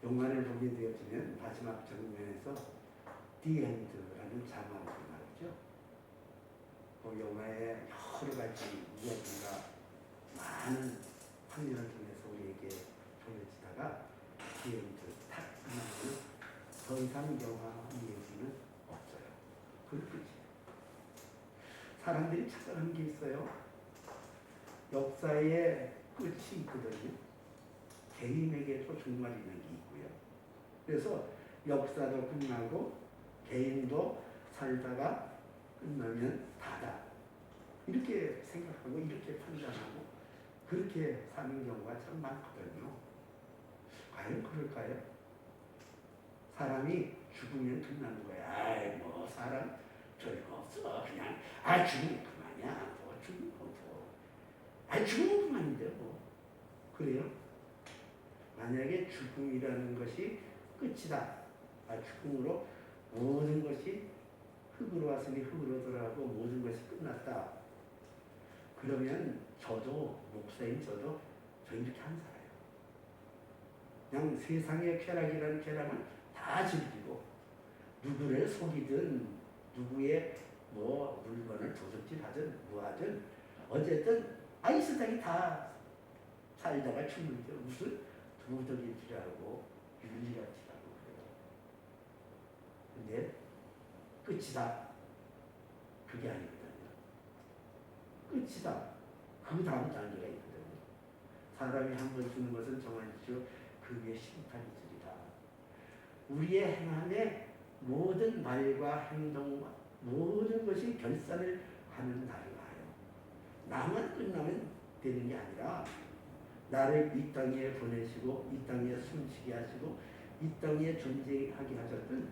영화를 보게 되었으면 마지막 장면에서 The End라는 자막이 나오죠. 그 영화의 여러 가지 이야기가 많은 화면을 통해서 우리에게 보여지다가 The End 딱 끝나면 더 이상 영화 이야기는 없어요. 그게 끝이에요. 사람들이 찾아가는 게 있어요. 역사의 끝이 있거든요. 개인에게도 종말 있는 게 있고요. 그래서 역사도 끝나고 개인도 살다가 끝나면 다다. 이렇게 생각하고 이렇게 판단하고 그렇게 사는 경우가 참 많거든요. 과연 그럴까요? 사람이 죽으면 끝나는 거야. 아이 뭐 사람 별거 없어. 그냥 죽으면 그만이야. 뭐 죽으면 뭐. 죽으면 그만인데 뭐. 그래요? 만약에 죽음이라는 것이 끝이다. 죽음으로 모든 것이 흙으로 왔으니 흙으로 돌아가고 모든 것이 끝났다. 그러면 저도 목사인 저도 저 이렇게 안 살아요. 그냥 세상의 쾌락이라는 쾌락은 다 즐기고 누구를 속이든 누구의 뭐 물건을 도둑질하든 뭐하든 어쨌든 아이스당이 다 살다가 죽는데 무슨 도둑질하고 윤리같이라고 그래요. 근데 끝이다. 그게 아니거든요. 끝이다. 그 다음 단계가 있거든요. 사람이 한 번 죽는 것은 정하시죠. 그게 심판이들이다. 우리의 행함의 모든 말과 행동과 모든 것이 결산을 하는 날이 와요. 나만 끝나면 되는 게 아니라 나를 이 땅에 보내시고 이 땅에 숨쉬게 하시고 이 땅에 존재하게 하셨던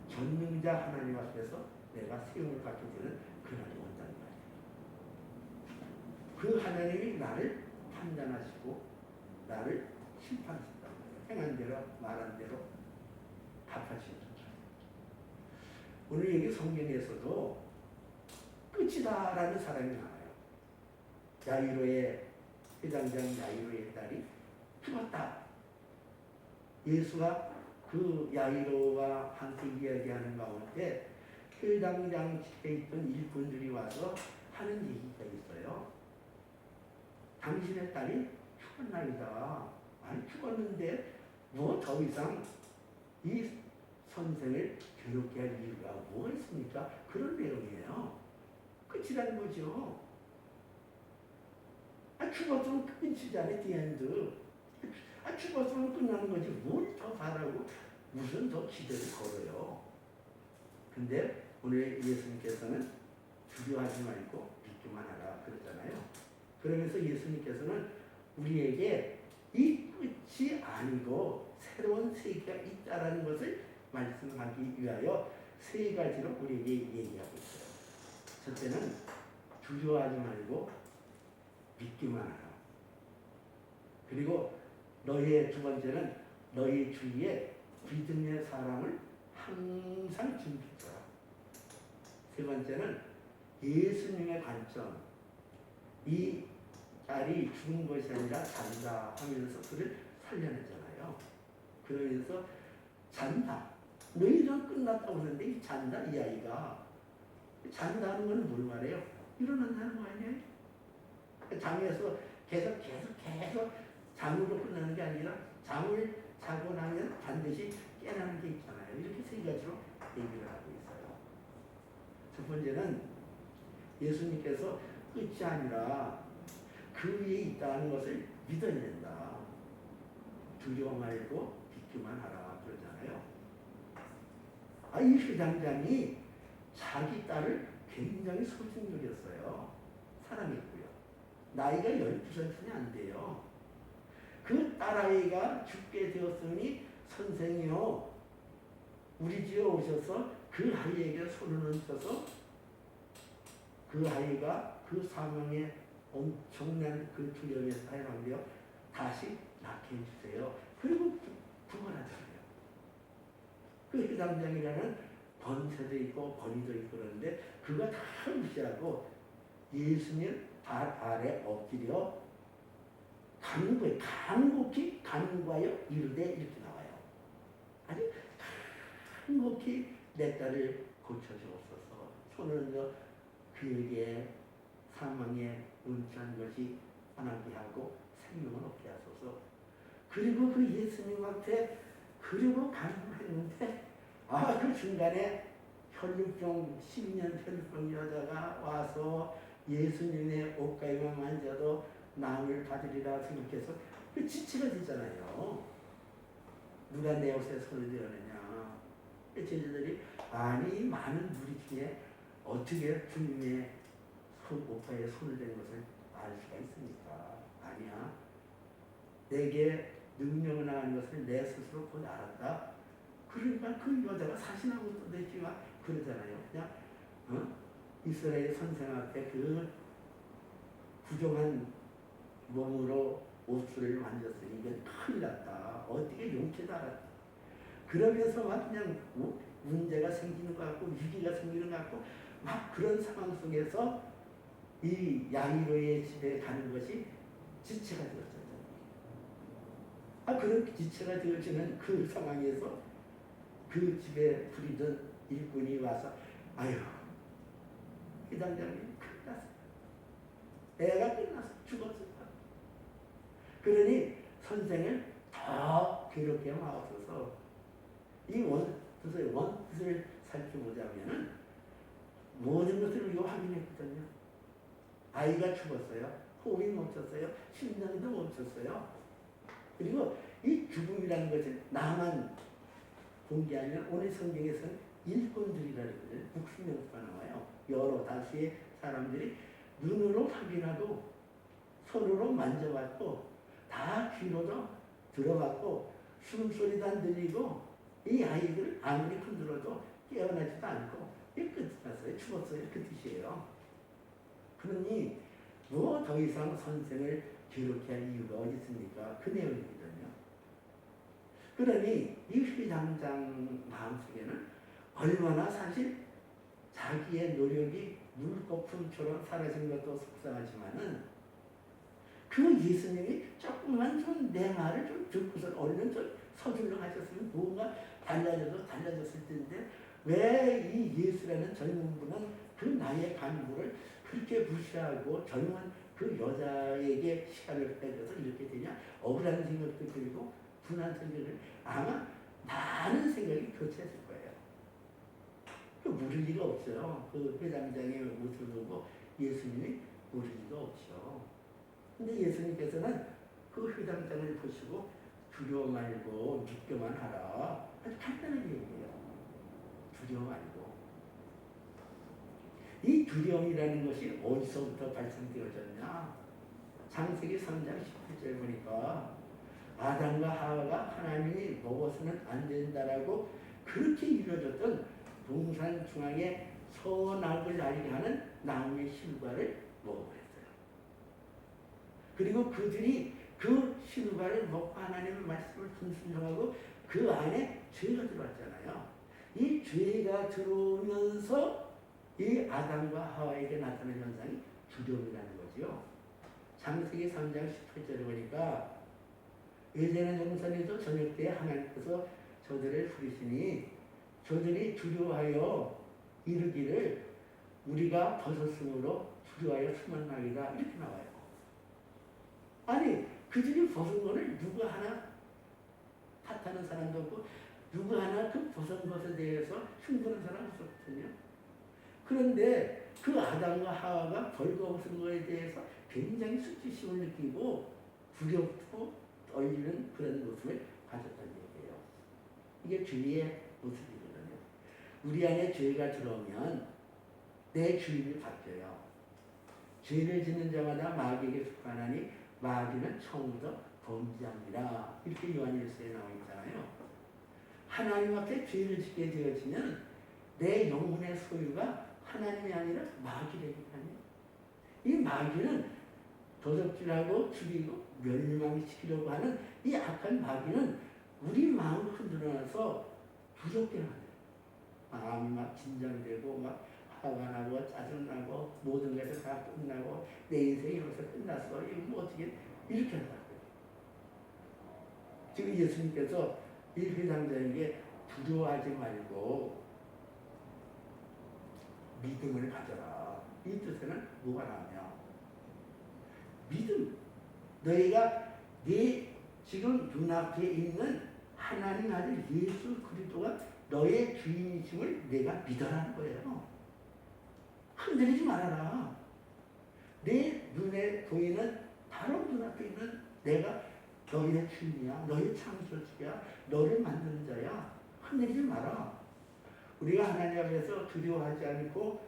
전능자 하나님 앞에서 내가 세움을 받게 되는 그날이 온다는 말이에요. 그 하나님이 나를 판단하시고 나를 심판하신다는 거예요. 행한 대로 말한 대로 갚아주신다. 오늘 여기 성경에서도 끝이다라는 사람이 나와요. 야이로의 회장장 야이로의 딸이 죽었다. 예수가 그 야이로와 함께 이야기하는 가운데 회당장 집에 있던 일꾼들이 와서 하는 얘기가 있어요. 당신의 딸이 죽었나이다. 아니 죽었는데 뭐 더 이상 이 선생을 괴롭게 할 이유가 뭐가 있습니까? 그런 내용이에요. 끝이라는 거죠. 죽었으면 끝이잖아요. 디엔드. 죽었으면 끝나는 거지 뭘 더 바라고 무슨 더 기대를 걸어요. 근데 오늘 예수님께서는 두려워하지 말고 믿기만 하라 그러잖아요. 그러면서 예수님께서는 우리에게 이 끝이 아니고 새로운 세계가 있다라는 것을 말씀하기 위하여 세 가지로 우리에게 얘기하고 있어요. 첫째는 두려워하지 말고 믿기만 하라. 그리고 너희의 두 번째는 너희 주위에 믿음의 사람을 항상 준비해라. 세 번째는 예수님의 관점. 이 딸이 죽은 것이 아니라 잔다 하면서 그를 살려내잖아요. 그러면서 잔다. 너희는 끝났다고 하는데 이 잔다 이 아이가. 잔다는 건 뭘 말해요? 일어난다는 거 아니에요? 잠에서 계속 잠으로 끝나는 게 아니라 잠을 자고 나면 반드시 깨나는 게 있잖아요. 이렇게 세 가지로 얘기를 하고 있어요. 첫 번째는 예수님께서 끝이 아니라 그 위에 있다는 것을 믿어야 된다. 두려워 말고 믿기만 하라 그러잖아요. 이 회장장이 자기 딸을 굉장히 소중히 여겼어요. 사랑했고요. 나이가 12살뿐이 안 돼요. 그 딸아이가 죽게 되었으니 선생이요 우리 집에 오셔서 그 아이에게 손을 얹어서 그 아이가 그 사명에 엄청난 그 두려움에 사용하며 다시 낳게 해주세요. 그리고 구원하잖아요. 그 회당장이라는 권세도 있고 권위도 있고 그런데 그가 다 무시하고 예수님 발 아래 엎드려 간구해 간곡히 간구하여 이르되 이렇게 나와요. 아주 행복히 내 딸을 고쳐주옵소서. 손을 저 그에게 사망에 은퇴한 것이 떠나게 하고 생명을 얻게 하소서. 그리고 그 예수님한테 그리고 간구했는데 그 중간에 혈루병 10년 혈루병 여자가 와서 예수님의 옷가위만 만져도 나음을 받으리라 생각해서 그 지체가 되잖아요. 누가 내 옷에 손을 대느냐. 제자들이 아니 많은 무리 중에 어떻게 주님의 옷가위에 손을 댄 것을 알 수가 있습니까? 아니야. 내게 능력을 나가는 것을 내 스스로 곧 알았다. 그러니까 그 여자가 사신하고도 됐지만 그러잖아요. 그냥 이스라엘 선생 앞에 그 부정한 몸으로 옷을 만졌으니 이건 큰일 났다. 어떻게 용케도 알았다. 그러면서 막 그냥 문제가 생기는 것 같고 위기가 생기는 것 같고 막 그런 상황 속에서 이 야이로의 집에 가는 것이 지체가 되었잖아요. 그런 지체가 되어지는 그 상황에서 그 집에 부리던 일꾼이 와서 아유 회장장님 큰일 났어. 애가 끝났어. 죽었어. 그러니 선생을 더 괴롭게 마옵소서. 이 원뜻을 살펴보자면은 모든 것을 우리가 확인했거든요. 아이가 죽었어요. 호흡이 멈췄어요. 심장도 멈췄어요. 그리고 이 죽음이라는 것을 나만 본 게 아니라 오늘 성경에서는 일꾼들이라는 것을 복수명사가 나와요. 여러 다수의 사람들이 눈으로 확인하고 손으로 만져봤고 다 귀로도 들어봤고 숨소리도 안 들리고 이 아이들 아무리 흔들어도 깨어나지도 않고 끝났어요. 죽었어요. 그 뜻이에요. 그러니 뭐 더 이상 선생을 괴롭게 할 이유가 어디 있습니까? 그 내용이거든요. 그러니 이 회장장 마음속에는 얼마나 사실 자기의 노력이 물거품처럼 사라진 것도 속상하지만은 그 예수님이 조금만 좀 내 말을 좀 듣고서 얼른 좀 서둘러 하셨으면 뭔가 달라졌을 텐데 왜 이 예수라는 젊은 분은 그 나의 간구를 그렇게 무시하고 젊은 그 여자에게 시간을 빼줘서 이렇게 되냐? 억울한 생각도 들고 분한 생각을 아마 많은 생각이 교차했을 거예요. 그 모를 리가 없어요. 그 회장장의 모습을 보고 예수님이 모를 리가 없죠. 근데 예수님께서는 그 회장장을 보시고 두려워 말고 믿기만 하라. 아주 간단하게 얘기해요. 두려워 말고. 이 두려움이라는 것이 어디서부터 발생되어졌냐? 창세기 3장 18절 보니까 아담과 하와가 하나님이 먹어서는 안 된다라고 그렇게 이루어졌던 동산 중앙에 선악을 알게 하는 나무의 실과를 먹어버렸어요. 그리고 그들이 그 실과를 먹고 하나님의 말씀을 불순종하고 그 안에 죄가 들어왔잖아요. 이 죄가 들어오면서 이 아담과 하와에게 나타난 현상이 두려움이라는 거죠. 창세기 3장 18절에 보니까 에덴의 동산에도 저녁 때 하나님께서 저들을 부르시니 저들이 두려워하여 이르기를 우리가 벗었으므로 두려워하여 수만나리라 이렇게 나와요. 아니 그들이 벗은 거를 누구 하나 탓하는 사람도 없고 누구 하나 그 벗은 것에 대해서 흉보는 사람은 없었거든요. 그런데 그 아담과 하와가 벌거벗은 것에 대해서 굉장히 수치심을 느끼고 두렵고 떨리는 그런 모습을 가졌다는 얘기예요. 이게 죄의 모습이거든요. 우리 안에 죄가 들어오면 내 주인이 바뀌어요. 죄를 짓는 자마다 마귀에게 속하나니 마귀는 처음부터 범죄합니다. 이렇게 요한일서에 나와 있잖아요. 하나님 앞에 죄를 짓게 되어지면 내 영혼의 소유가 하나님이 아니라 마귀라니까요. 이 마귀는 도적질하고 죽이고 멸망시키려고 하는 이 악한 마귀는 우리 마음을 흔들어놔서 두렵게 하는 마음이 막 긴장되고 막 화가 나고 짜증나고 모든 것이 다 끝나고 내 인생이 여기서 끝났어. 이거 뭐 어떻게 이렇게 한다고요. 지금 예수님께서 이 세상자에게 두려워하지 말고 믿음을 가져라. 이 뜻에는 뭐가 나오냐? 믿음. 너희가 네 지금 눈앞에 있는 하나님 아들 예수 그리스도가 너의 주인이심을 내가 믿어라는 거예요. 흔들리지 말아라. 내 눈에 보이는 바로 눈앞에 있는 내가 너희의 주인이야. 너희의 창조주야. 너를 만드는 자야. 흔들리지 마라. 우리가 하나님 앞에서 두려워하지 않고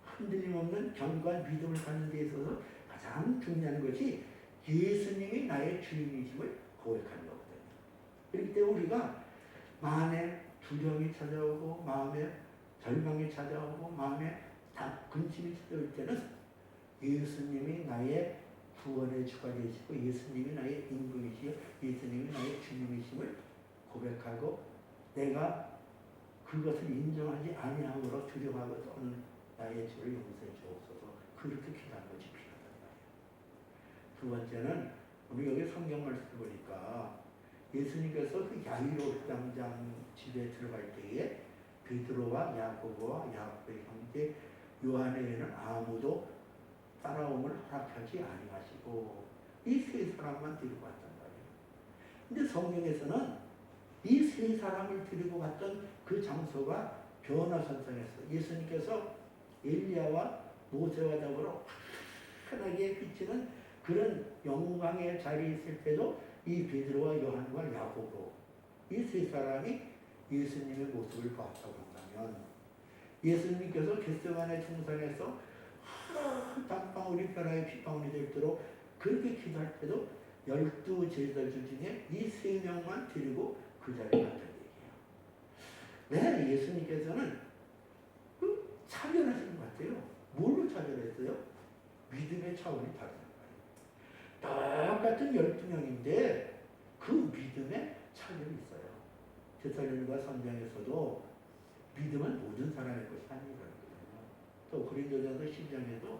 흔들림 없는 견고한 믿음을 갖는 데 있어서 가장 중요한 것이 예수님이 나의 주인이심을 고백하는 거거든요. 그렇기 때문에 우리가 마음에 두려움이 찾아오고 마음에 절망이 찾아오고 마음에 근심이 찾아올 때는 예수님이 나의 구원의 주가 되시고 예수님이 나의 인분이시요 예수님이 나의 주님이심을 고백하고 내가 그것을 인정하지 아니함으로 두려워하거든 나의 죄를 용서해 주옵소서 그렇게 기도하는 것이 필요하다. 두 번째는 우리 여기 성경 말씀을 보니까 예수님께서 그 야이로 회당장 집에 들어갈 때에 베드로와 야고보와 야고보의 형제 요한에게는 아무도 따라옴을 허락하지 아니하시고 이 세 사람만 데리고 갔단 말이에요. 근데 성경에서는 이 세 사람을 데리고 갔던 그 장소가 변화산상에서 예수님께서 엘리야와 모세와 더불어 환하게 비치는 그런 영광의 자리에 있을 때도 이 베드로와 요한과 야고보 이 세 사람이 예수님의 모습을 보았다고 한다면 예수님께서 겟세마네 동산에서 땀방울이 변화의 핏방울이 되도록 그렇게 기도할 때도 12 제자들 중에 이 세 명만 데리고 그 자리에 갔다는 얘기예요. 네, 예수님께서는 차별하시는 것 같아요. 뭘로 차별했어요? 믿음의 차원이 다르단 말이에요. 똑같은 12명인데 그 믿음에 차별이 있어요. 데살로니가 선장에서도 믿음은 모든 사람의 것이 아니거든요. 또 고린도전서 10장에도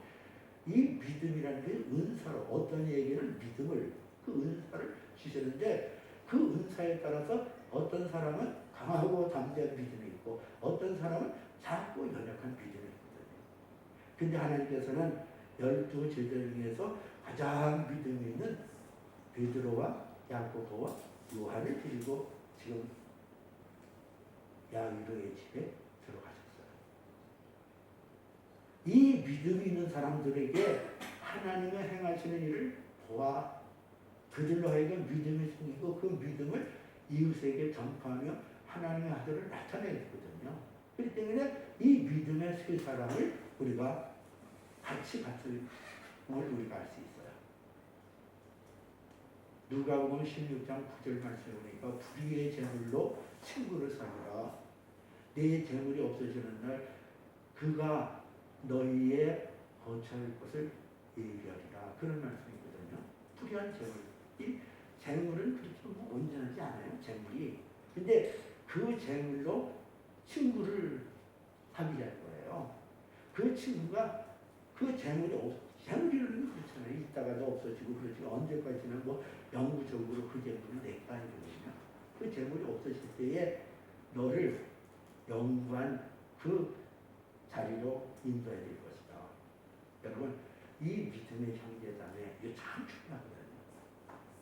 이 믿음이라는 게 은사로 어떤 얘기는 믿음을 그 은사를 주시는데 그 은사에 따라서 어떤 사람은 강하고 담대한 믿음이 있고 어떤 사람은 작고 연약한 믿음이 있거든요. 근데 하나님께서는 12 제자 중에서 가장 믿음이 있는 베드로와 야고보와 요한을 데리고 지금 야이로의 집에 들어가셨어요. 이 믿음이 있는 사람들에게 하나님의 행하시는 일을 보아 그들로 하여금 믿음이 생기고 그 믿음을 이웃에게 전파하며 하나님의 아들을 나타내거든요. 그렇기 때문에 이 믿음의 세 사람을 우리가 같이 갔을 걸 우리가 알 수 있어요. 누가복음 16장 9절 말씀에 보니까 불의의 재물로 친구를 사느라 내 재물이 없어지는 날 그가 너희의 거처할 것을 예비하리라 그런 말씀이거든요. 불의한 재물 이 재물은 그렇게 뭐 온전하지 않아요. 재물이. 근데 그 재물로 친구를 사귀게 할 거예요. 그 친구가 그 재물이라는 게 그렇잖아요. 있다가도 없어지고 그렇지만 언제까지나 뭐 영구적으로 그 재물은 내 거 아니거든요. 그 재물이 없어질 때에 너를 영구한 그 자리로 인도해야 될 것이다. 여러분 이 믿음의 형제자매 이거 참 중요하거든요.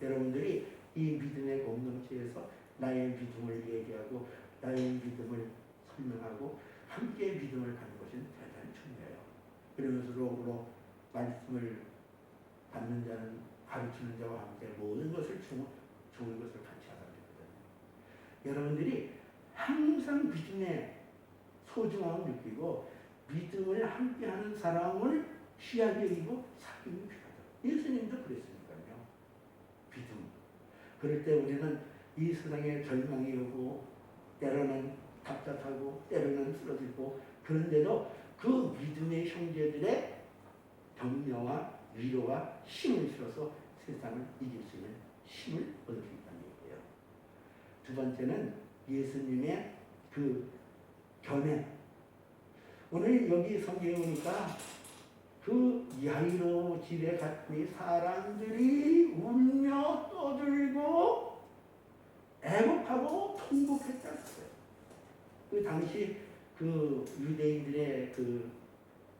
여러분들이 이 믿음의 공동체에서 나의 믿음을 얘기하고 나의 믿음을 설명하고 함께 믿음을 갖는 것은 대단히 중요해요. 그러면서 서로 말씀을 받는 자는 가르치는 자와 함께 모든 것을 좋은 것을 같이 하게 되거든요. 여러분들이 항상 믿음의 소중함을 느끼고 믿음을 함께하는 사람을 귀하게 여기고 사귀는 필요하다. 예수님도 그랬으니까요. 믿음. 그럴 때 우리는 이 세상에 절망이 오고 때로는 답답하고 때로는 쓰러지고 그런데도 그 믿음의 형제들의 격려와 위로와 힘을 실어서 세상을 이길 수 있는 힘을 얻을 수 있다는 얘기예요. 두 번째는 예수님의 그 견해. 오늘 여기 성경에 보니까 그 야이로 집에 갔더니 사람들이 울며 떠들고 애곡하고 통곡했다는 거예요. 그 당시 그 유대인들의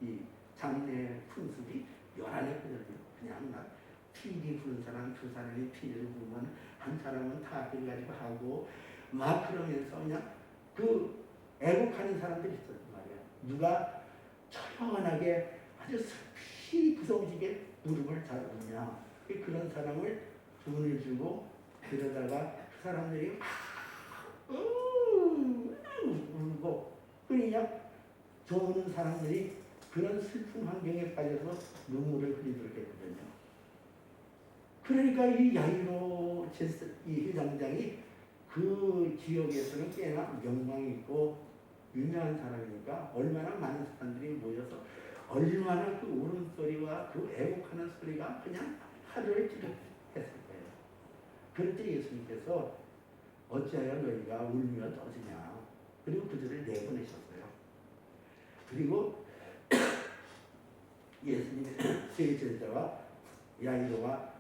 이 장례 풍습이 요란했거든요. 그냥 막 피리 부는 사람 두 사람이 피리를 부으면 한 사람은 타악을 가지고 하고 막 그러면서 그냥 그 애곡하는 사람들이 있었단 말이야. 누가 처연하게 아주 슬피 부서지게 무릎을 잡느냐. 그런 사람을 돈을 주고 그러다가 그 사람들이 울고 그러냐 좋은 사람들이 그런 슬픈 환경에 빠져서 눈물을 흘리도록 했거든요. 그러니까 이 야이로 이 회장장이 그 지역에서는 꽤나 명망이 있고 유명한 사람이니까 얼마나 많은 사람들이 모여서 얼마나 그 울음소리와 그 애곡하는 소리가 그냥 하루를 찌르했을 거예요. 그럴 때 예수님께서 어찌하여 너희가 울며 떠드냐. 그리고 그들을 내보내셨어요. 그리고 예수님의 세 제자와 야이로와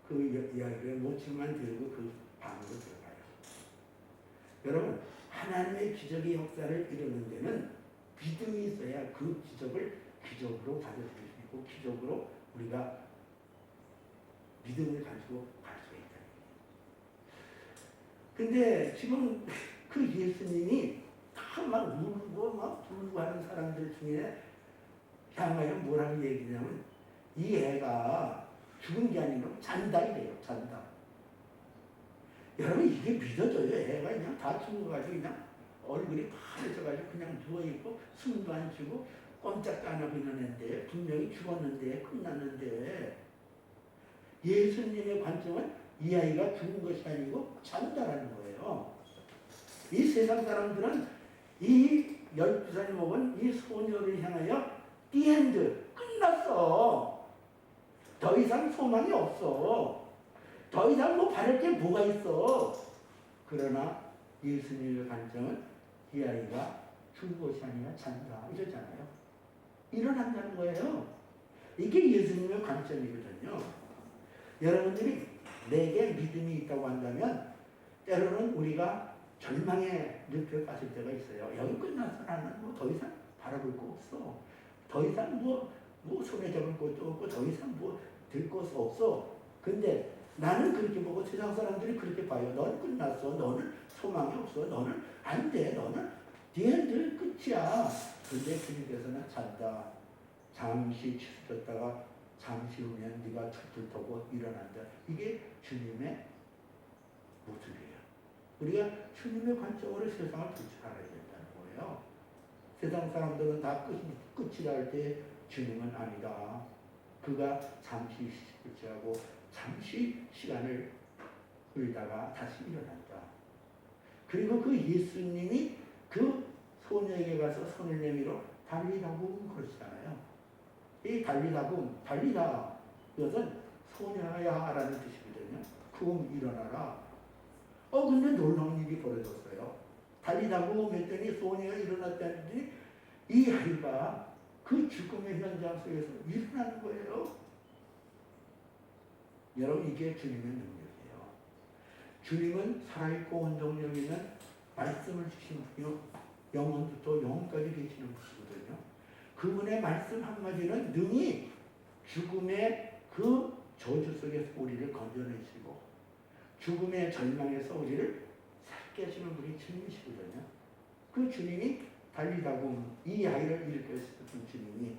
그 야이로의 모친만 들고 그 방으로 들어가요. 여러분, 하나님의 기적의 역사를 이루는 데는 믿음이 있어야 그 기적을 기적으로 받아들일 수 있고 기적으로 우리가 믿음을 가지고 갈 수 있다. 근데 지금 그 예수님이 다 막 울고 막 부르고 하는 사람들 중에 향하여 뭐라고 얘기냐면 이 애가 죽은 게 아니고 잔다 이래요. 잔다. 여러분 이게 믿어져요. 애가 그냥 다 죽어가지고 그냥 얼굴이 파래져가지고 그냥 누워있고 숨도 안 쉬고 꼼짝도 안 하고 있는 애인데 분명히 죽었는데 끝났는데 예수님의 관점은 이 아이가 죽은 것이 아니고 잔다라는 거예요. 이 세상 사람들은 이 12살 먹은 이 소녀를 향하여 디엔드 끝났어. 더 이상 소망이 없어. 더 이상 뭐 바랄 게 뭐가 있어. 그러나 예수님의 관점은 이 아이가 죽은 것이 아니라 잔다 이러잖아요. 일어난다는 거예요. 이게 예수님의 관점이거든요. 여러분들이 내게 믿음이 있다고 한다면 때로는 우리가 절망에 늪에 빠질 때가 있어요. 여기 끝나서 나는 뭐 더 이상 바라볼 거 없어. 더 이상 뭐 손에 잡을 것도 없고 더 이상 뭐 들 것도 없어. 근데 나는 그렇게 보고 세상 사람들이 그렇게 봐요. 너는 끝났어. 너는 소망이 없어. 너는 안 돼. 너는 뒤엔드 끝이야. 근데 주님께서는 잔다. 잠시 치솟았다가 잠시 후면 네가 툭툭 터고 일어난다. 이게 주님의 모습이에요. 우리가 주님의 관점으로 세상을 볼 줄 알아야 된다는 거예요. 세상 사람들은 다 끝이라 할 때 주님은 아니다. 그가 잠시 끝이하고 잠시 시간을 흘리다가 다시 일어난다. 그리고 그 예수님이 그 소녀에게 가서 손을 내밀어 달리다고 그러시잖아요. 이 달리다 이것은 소녀야라는 뜻이거든요. 그럼 일어나라. 근데 놀라운 일이 벌어졌어요. 달리다고 했더니 소녀가 일어났다는데 이 아이가 그 죽음의 현장 속에서 일어나는 거예요. 여러분 이게 주님의 능력이에요. 주님은 살아있고 원동력 있는 말씀을 주시는 분이요. 영원부터 영원까지 계시는 분이거든요. 그분의 말씀 한마디는 능히 죽음의 그 저주 속에서 우리를 건져내시고 죽음의 절망에서 우리를 살게 하시는 분이 주님이시거든요. 그 주님이 달리다고 이 아이를 일으켰던 주님이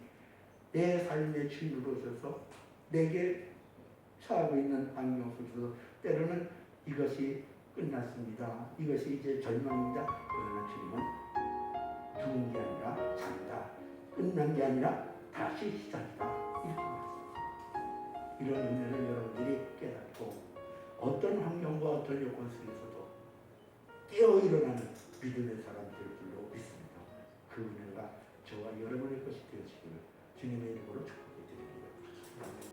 내 삶의 주인으로 오셔서 내게 처하고 있는 안경 속에서 때로는 이것이 끝났습니다. 이것이 이제 절망입니다. 그러나 주님은 죽은 게 아니라 잔다. 끝난 게 아니라 다시 시작이다. 이렇게 말씀하십니다. 이런 은혜를 여러분들이 깨닫고 어떤 환경과 어떤 요건 속에서도 깨어 일어나는 믿음의 사람들을 줄로 믿습니다. 그 은혜가 저와 여러분의 것이 되어지기를 주님의 이름으로 축복해 드립니다.